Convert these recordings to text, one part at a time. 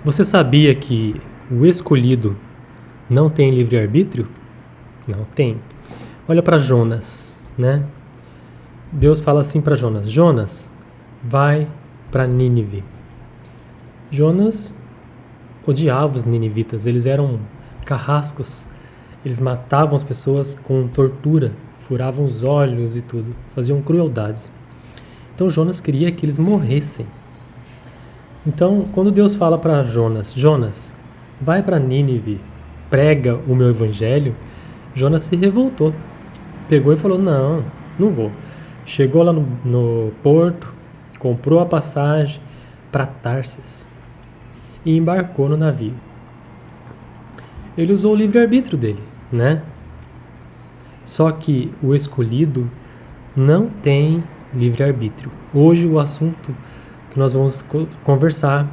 Você sabia que o escolhido não tem livre-arbítrio? Não tem. Olha para Jonas, né? Deus fala assim para Jonas: Jonas, vai para Nínive. Jonas odiava os ninivitas, eles eram carrascos, eles matavam as pessoas com tortura, furavam os olhos e tudo, faziam crueldades. Então Jonas queria que eles morressem. Então, quando Deus fala para Jonas, Jonas, vai para Nínive, prega o meu evangelho, Jonas se revoltou. Pegou e falou, não vou. Chegou lá no porto, comprou a passagem para Tarsis e embarcou no navio. Ele usou o livre-arbítrio dele, né? Só que o escolhido não tem livre-arbítrio. Hoje o assunto que nós vamos conversar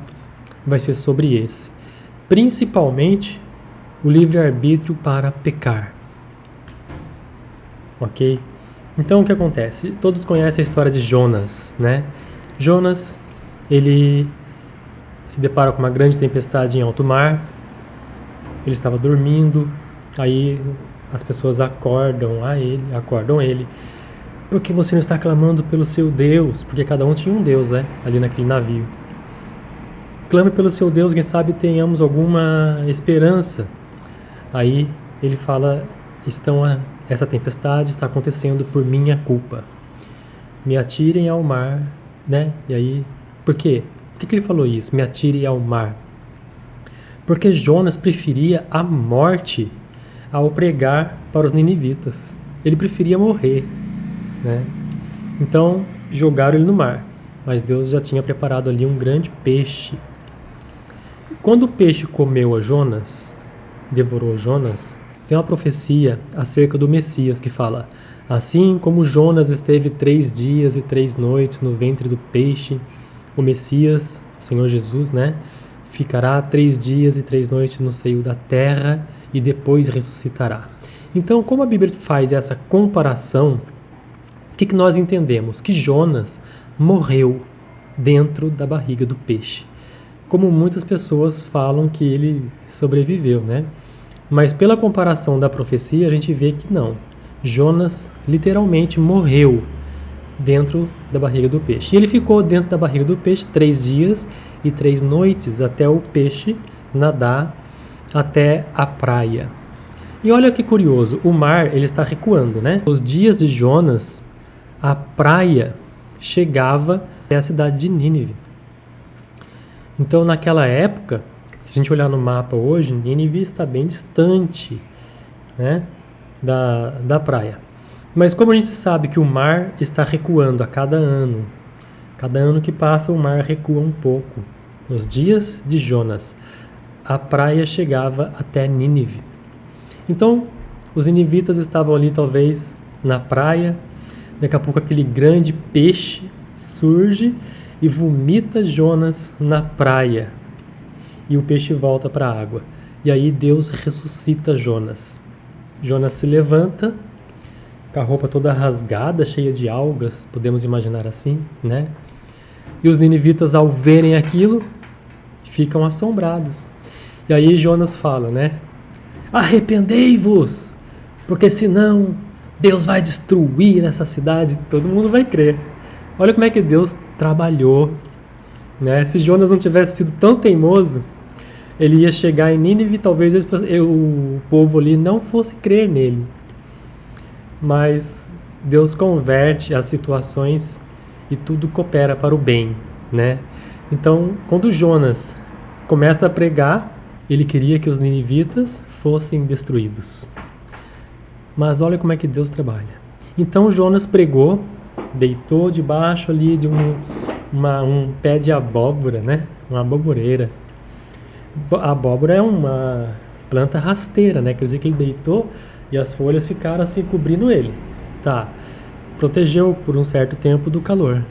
vai ser sobre esse. Principalmente o livre-arbítrio para pecar. Ok? Então o que acontece? Todos conhecem a história de Jonas, né? Jonas, ele se depara com uma grande tempestade em alto mar. Ele estava dormindo, aí as pessoas acordam ele. Por que você não está clamando pelo seu Deus? Porque cada um tinha um Deus, né? Ali naquele navio. Clame pelo seu Deus, quem sabe tenhamos alguma esperança. Aí ele fala, essa tempestade está acontecendo por minha culpa. Me atirem ao mar, né? E aí, por quê? Por que ele falou isso? Me atirem ao mar. Porque Jonas preferia a morte ao pregar para os ninivitas. Ele preferia morrer, né? Então jogaram ele no mar, mas Deus já tinha preparado ali um grande peixe. Quando o peixe comeu a Jonas, devorou Jonas, tem uma profecia acerca do Messias que fala: assim como Jonas esteve 3 dias e 3 noites no ventre do peixe, o Messias, o Senhor Jesus, né, ficará 3 dias e 3 noites no seio da terra e depois ressuscitará. Então, como a Bíblia faz essa comparação, o que nós entendemos? Que Jonas morreu dentro da barriga do peixe. Como muitas pessoas falam que ele sobreviveu, né? Mas pela comparação da profecia, a gente vê que não. Jonas literalmente morreu dentro da barriga do peixe. E ele ficou dentro da barriga do peixe 3 dias e 3 noites até o peixe nadar até a praia. E olha que curioso, o mar ele está recuando, né? Os dias de Jonas, a praia chegava até a cidade de Nínive. Então naquela época, se a gente olhar no mapa hoje, Nínive está bem distante, né, da praia. Mas como a gente sabe que o mar está recuando a cada ano que passa o mar recua um pouco. Nos dias de Jonas, a praia chegava até Nínive. Então, os ninivitas estavam ali talvez na praia, daqui a pouco aquele grande peixe surge e vomita Jonas na praia. E o peixe volta para a água. E aí Deus ressuscita Jonas. Jonas se levanta, com a roupa toda rasgada, cheia de algas, podemos imaginar assim, né? E os ninivitas, ao verem aquilo, ficam assombrados. E aí Jonas fala, né? Arrependei-vos, porque senão Deus vai destruir essa cidade, todo mundo vai crer. Olha como é que Deus trabalhou, né? Se Jonas não tivesse sido tão teimoso, ele ia chegar em Nínive, talvez o povo ali não fosse crer nele. Mas Deus converte as situações e tudo coopera para o bem, né? Então, quando Jonas começa a pregar, ele queria que os ninivitas fossem destruídos. Mas olha como é que Deus trabalha. Então Jonas pregou, deitou debaixo ali de um pé de abóbora, né? Uma aboboreira. A abóbora é uma planta rasteira, né? Quer dizer que ele deitou e as folhas ficaram assim cobrindo ele. Tá. Protegeu por um certo tempo do calor.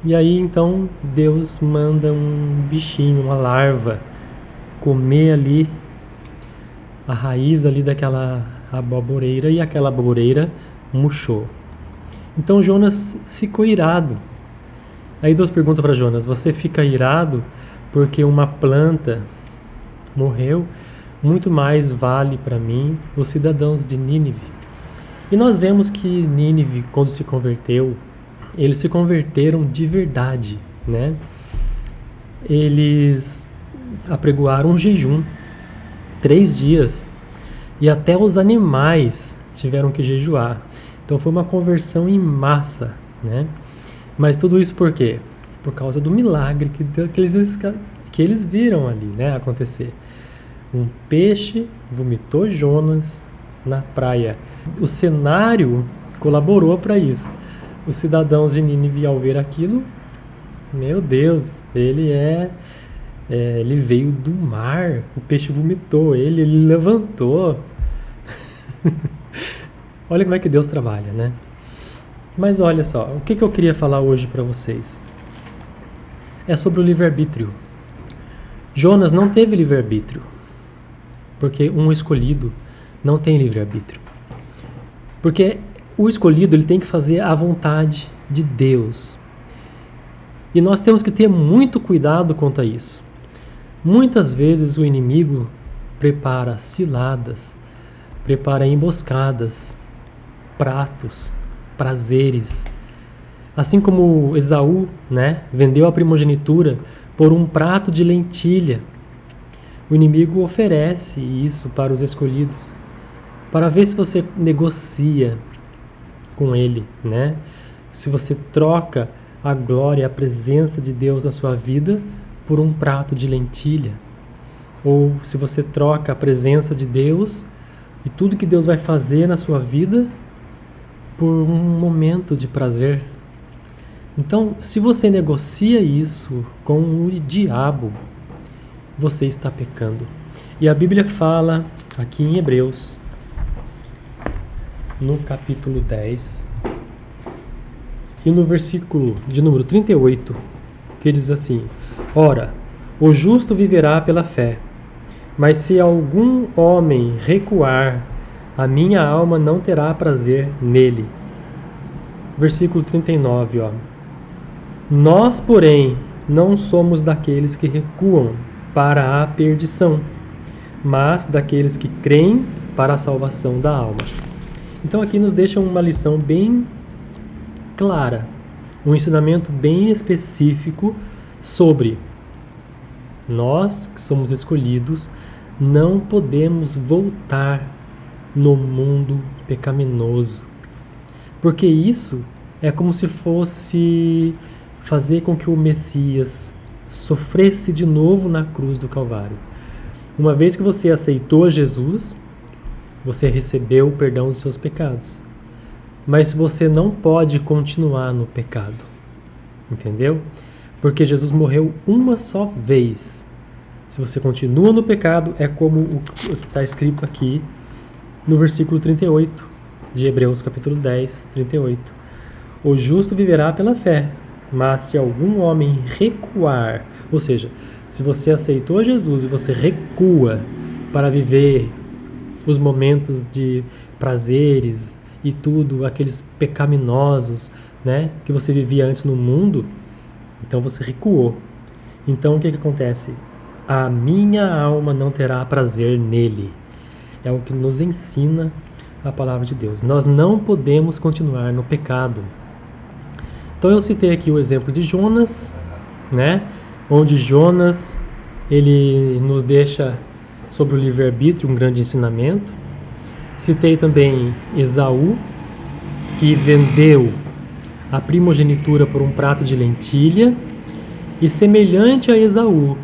E aí então Deus manda um bichinho, uma larva, comer ali a raiz ali daquela aboboreira e aquela aboboreira murchou. Então Jonas ficou irado. Aí Deus pergunta para Jonas: você fica irado porque uma planta morreu, muito mais vale para mim os cidadãos de Nínive. E nós vemos que Nínive, quando se converteu, eles se converteram de verdade, né? Eles apregoaram um jejum, 3 dias, e até os animais tiveram que jejuar. Então foi uma conversão em massa, né? Mas tudo isso por quê? Por causa do milagre que eles viram ali, né, acontecer. Um peixe vomitou Jonas na praia. O cenário colaborou para isso. Os cidadãos de Nínive, ao ver aquilo, meu Deus, ele veio do mar, o peixe vomitou ele levantou. Olha como é que Deus trabalha, né? Mas olha só, o que eu queria falar hoje para vocês? É sobre o livre-arbítrio. Jonas não teve livre-arbítrio, porque um escolhido não tem livre-arbítrio. Porque o escolhido ele tem que fazer a vontade de Deus. E nós temos que ter muito cuidado quanto a isso. Muitas vezes o inimigo prepara ciladas, prepara emboscadas, pratos, prazeres. Assim como Esaú, né, vendeu a primogenitura por um prato de lentilha. O inimigo oferece isso para os escolhidos, para ver se você negocia com ele, né? Se você troca a glória, a presença de Deus na sua vida por um prato de lentilha. Ou se você troca a presença de Deus e tudo que Deus vai fazer na sua vida por um momento de prazer. Então, se você negocia isso com o diabo, você está pecando. E a Bíblia fala aqui em Hebreus, no capítulo 10, e no versículo de número 38, que diz assim: Ora, o justo viverá pela fé, mas se algum homem recuar, a minha alma não terá prazer nele. Versículo 39, ó. Nós, porém, não somos daqueles que recuam para a perdição, mas daqueles que creem para a salvação da alma. Então aqui nos deixa uma lição bem clara, um ensinamento bem específico sobre nós que somos escolhidos, não podemos voltar no mundo pecaminoso, porque isso é como se fosse fazer com que o Messias sofresse de novo na cruz do Calvário. Uma vez que você aceitou Jesus, você recebeu o perdão dos seus pecados. Mas você não pode continuar no pecado. Entendeu? Porque Jesus morreu uma só vez. Se você continua no pecado, é como o que está escrito aqui no versículo 38 de Hebreus, capítulo 10, 38. O justo viverá pela fé, mas se algum homem recuar, ou seja, se você aceitou Jesus e você recua para viver os momentos de prazeres e tudo, aqueles pecaminosos, né, que você vivia antes no mundo, então você recuou. Então o que acontece? A minha alma não terá prazer nele. É o que nos ensina a palavra de Deus. Nós não podemos continuar no pecado. Então eu citei aqui o exemplo de Jonas, né, onde Jonas ele nos deixa sobre o livre-arbítrio um grande ensinamento. Citei também Esaú, que vendeu a primogenitura por um prato de lentilha. E semelhante a Esaú,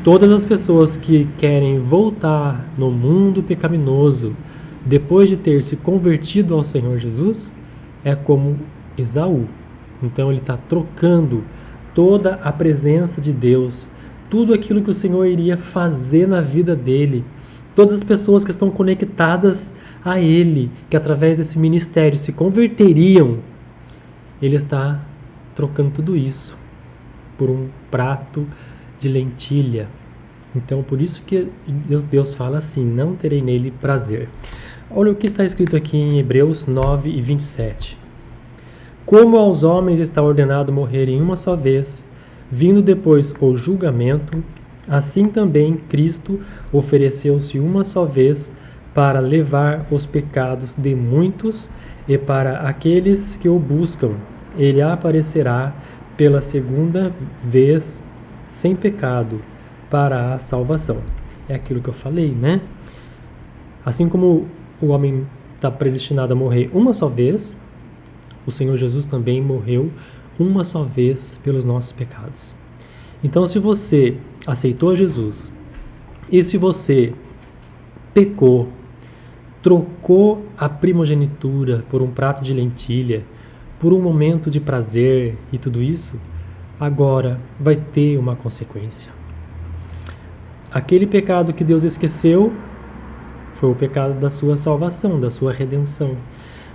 todas as pessoas que querem voltar no mundo pecaminoso depois de ter se convertido ao Senhor Jesus, é como Esaú. Então ele está trocando toda a presença de Deus, tudo aquilo que o Senhor iria fazer na vida dele, todas as pessoas que estão conectadas a Ele, que através desse ministério se converteriam, Ele está trocando tudo isso por um prato de lentilha. Então, por isso que Deus fala assim, não terei nele prazer. Olha o que está escrito aqui em Hebreus 9 e 27. Como aos homens está ordenado morrerem uma só vez, Vindo depois o julgamento, assim também Cristo ofereceu-se uma só vez para levar os pecados de muitos, e para aqueles que o buscam, ele aparecerá pela segunda vez sem pecado para a salvação. É aquilo que eu falei, né? Assim como o homem está predestinado a morrer uma só vez, o Senhor Jesus também morreu uma só vez pelos nossos pecados. Então, se você aceitou Jesus e se você pecou, trocou a primogenitura por um prato de lentilha, por um momento de prazer e tudo isso, agora vai ter uma consequência. Aquele pecado que Deus esqueceu foi o pecado da sua salvação, da sua redenção.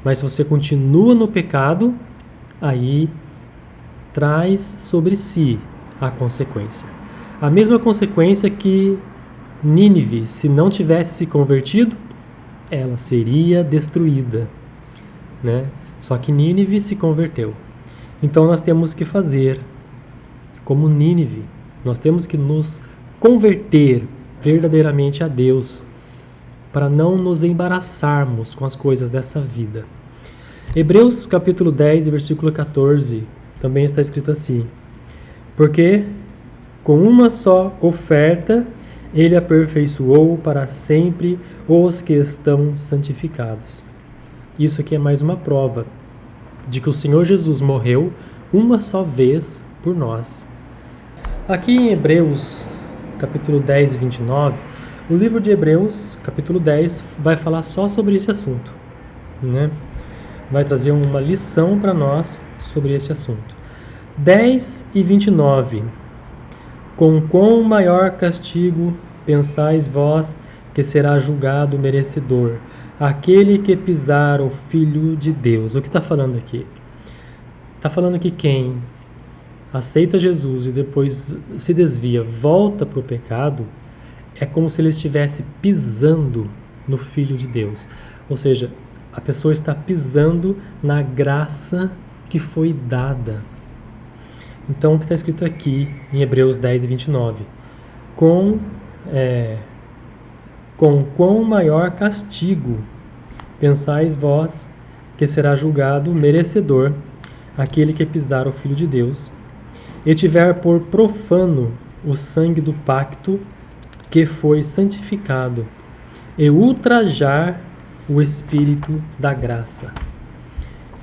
Mas se você continua no pecado, aí traz sobre si a consequência. A mesma consequência que Nínive, se não tivesse se convertido, ela seria destruída, né? Só que Nínive se converteu. Então nós temos que fazer como Nínive. Nós temos que nos converter verdadeiramente a Deus, para não nos embaraçarmos com as coisas dessa vida. Hebreus capítulo 10, versículo 14, também está escrito assim: porque com uma só oferta ele aperfeiçoou para sempre os que estão santificados. Isso aqui é mais uma prova de que o Senhor Jesus morreu uma só vez por nós. Aqui em Hebreus capítulo 10 e 29, o livro de Hebreus, capítulo 10, vai falar só sobre esse assunto, né? Vai trazer uma lição para nós sobre esse assunto. 10 e 29. Com quão maior castigo pensais vós que será julgado o merecedor, aquele que pisar o Filho de Deus? O que está falando aqui? Está falando que quem aceita Jesus e depois se desvia, volta para o pecado, é como se ele estivesse pisando no Filho de Deus. Ou seja, a pessoa está pisando na graça que foi dada. Então, o que está escrito aqui em Hebreus 10 e 29? Com quão maior castigo pensais vós que será julgado merecedor aquele que pisar o Filho de Deus e tiver por profano o sangue do pacto que foi santificado, e ultrajar o Espírito da graça.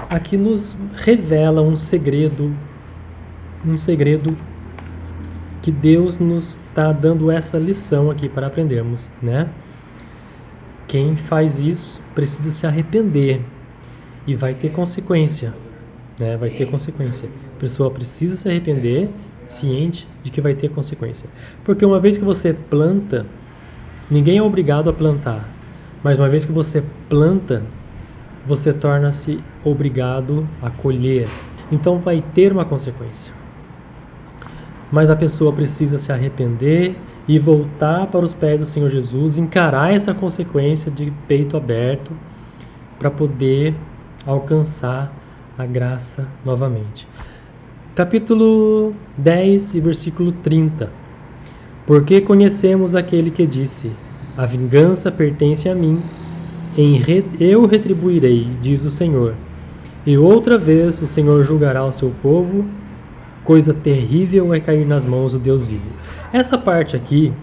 Aqui nos revela um segredo que Deus nos está dando essa lição aqui para aprendermos, né? Quem faz isso precisa se arrepender e vai ter consequência, né? Vai ter consequência. A pessoa precisa se arrepender, ciente de que vai ter consequência. Porque uma vez que você planta, ninguém é obrigado a plantar, mas uma vez que você planta, você torna-se obrigado a colher. Então vai ter uma consequência. Mas a pessoa precisa se arrepender e voltar para os pés do Senhor Jesus, encarar essa consequência de peito aberto para poder alcançar a graça novamente. Capítulo 10 e versículo 30. Porque conhecemos aquele que disse: a vingança pertence a mim, eu retribuirei, diz o Senhor. E outra vez o Senhor julgará o seu povo, coisa terrível é cair nas mãos do Deus vivo. Essa parte aqui,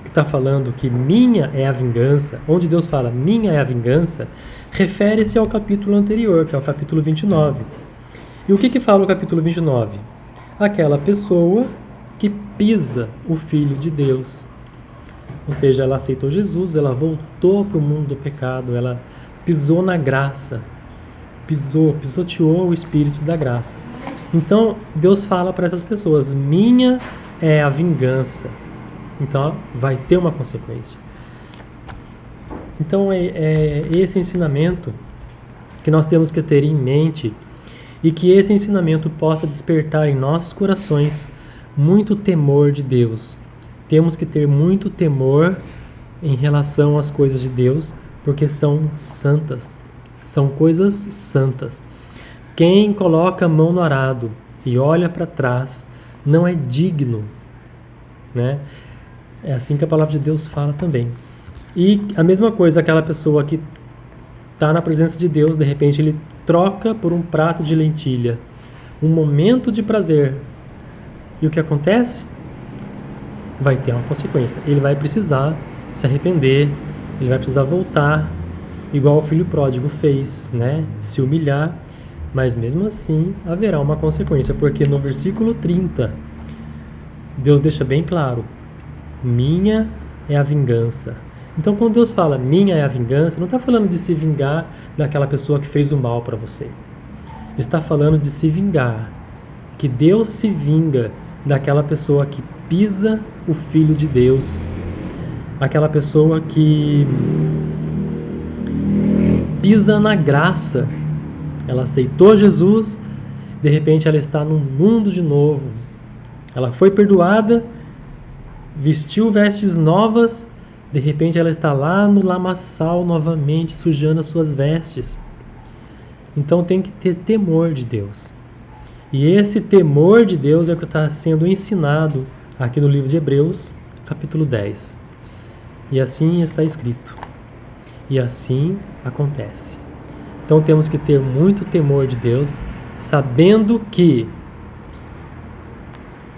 que está falando que minha é a vingança, onde Deus fala minha é a vingança, refere-se ao capítulo anterior, que é o capítulo 29. E o que fala o capítulo 29? Aquela pessoa que pisa o Filho de Deus. Ou seja, ela aceitou Jesus, ela voltou para o mundo do pecado, ela pisou na graça, pisoteou o Espírito da graça. Então, Deus fala para essas pessoas, minha é a vingança. Então, vai ter uma consequência. Então, é esse ensinamento que nós temos que ter em mente e que esse ensinamento possa despertar em nossos corações muito temor de Deus. Temos que ter muito temor em relação às coisas de Deus, porque são santas, são coisas santas. Quem coloca a mão no arado e olha para trás não é digno, né? É assim que a palavra de Deus fala também. E a mesma coisa, aquela pessoa que está na presença de Deus, de repente ele troca por um prato de lentilha, um momento de prazer. E o que acontece? Vai ter uma consequência. Ele vai precisar se arrepender, ele vai precisar voltar, igual o filho pródigo fez, né? Se humilhar, mas mesmo assim haverá uma consequência, porque no versículo 30, Deus deixa bem claro: minha é a vingança. Então, quando Deus fala minha é a vingança, não está falando de se vingar daquela pessoa que fez o mal para você. Está falando de se vingar, que Deus se vinga daquela pessoa que pisa o Filho de Deus, aquela pessoa que pisa na graça. Ela aceitou Jesus, de repente ela está no mundo de novo. Ela foi perdoada, vestiu vestes novas, de repente ela está lá no lamaçal novamente, sujando as suas vestes. Então tem que ter temor de Deus. E esse temor de Deus é o que está sendo ensinado aqui no livro de Hebreus, capítulo 10. E assim está escrito. E assim acontece. Então temos que ter muito temor de Deus, sabendo que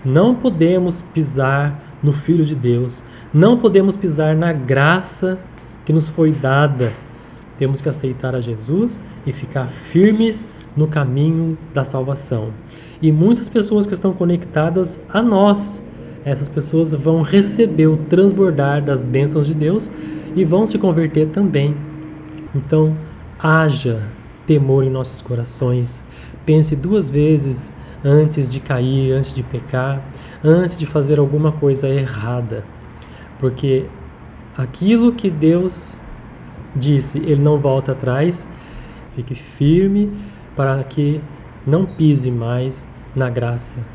não podemos pisar no Filho de Deus, não podemos pisar na graça que nos foi dada. Temos que aceitar a Jesus e ficar firmes no caminho da salvação. E muitas pessoas que estão conectadas a nós, essas pessoas vão receber o transbordar das bênçãos de Deus e vão se converter também. Então, haja temor em nossos corações. Pense 2 vezes antes de cair, antes de pecar, antes de fazer alguma coisa errada. Porque aquilo que Deus disse, Ele não volta atrás. Fique firme para que não pise mais na graça